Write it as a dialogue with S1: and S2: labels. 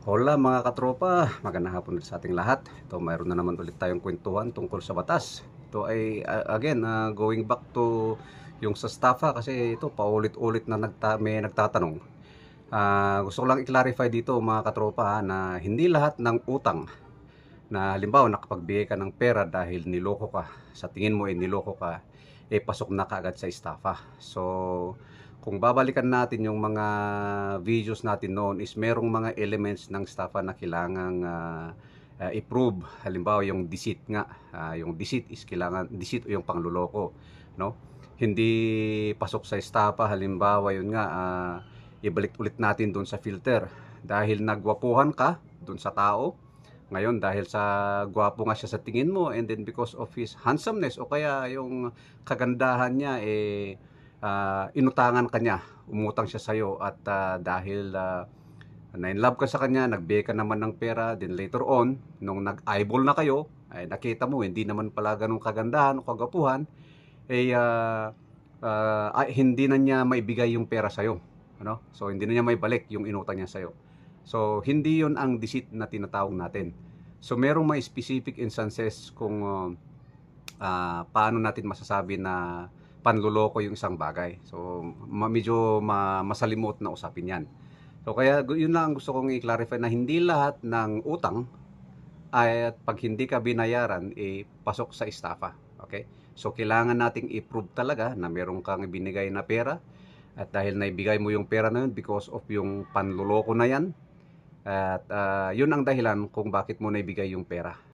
S1: Hola mga katropa, magandang hapon ulit sa ating lahat. Ito, mayroon na naman ulit tayong kwentuhan tungkol sa batas. Ito ay again, going back to yung sa staffa kasi ito paulit-ulit na may nagtatanong. Gusto ko lang i-clarify dito mga katropa na hindi lahat ng utang na halimbawa nakapagbigay ka ng pera dahil niloko ka, sa tingin mo niloko ka, pasok na kaagad sa estafa. So, kung babalikan natin yung mga videos natin noon is merong mga elements ng estafa na kailangang i-prove. Halimbawa yung deceit nga, yung deceit is kailangan, deceit o yung pangluloko, no? Hindi pasok sa estafa, halimbawa yun nga, ibalik ulit natin doon sa filter. Dahil nagwapuhan ka doon sa tao, ngayon dahil sa gwapo nga siya sa tingin mo and then because of his handsomeness o kaya yung kagandahan niya inutangan ka niya, umutang siya sa'yo at dahil na-in-love ka sa kanya, nagbigay ka naman ng pera, then later on, nung nag-eyeball na kayo, ay nakita mo hindi naman pala ganun kagandahan o kagwapuhan, hindi na niya maibigay yung pera sa'yo. Ano? So hindi na niya maibalik yung inutang niya sa'yo. So, hindi yon ang deceit na tinatawag natin. So, merong mga specific instances kung paano natin masasabi na panluloko yung isang bagay. So, medyo masalimot na usapin yan. So, kaya yun lang ang gusto kong i-clarify na hindi lahat ng utang ay pag hindi ka binayaran, pasok sa estafa. Okay? So, kailangan nating i-prove talaga na meron kang binigay na pera at dahil naibigay mo yung pera na yun because of yung panluloko na yan, at yun ang dahilan kung bakit mo naibigay yung pera.